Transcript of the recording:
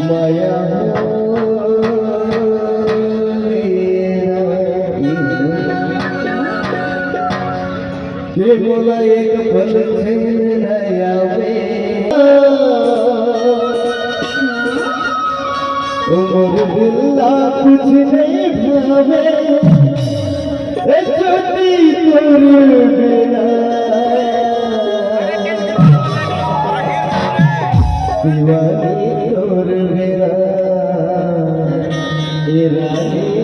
माया बोला एक पल नयावे उमर बिल्ला कुछ नहीं भावे छोटी तोर बिना दीवानी तोर बिना रानी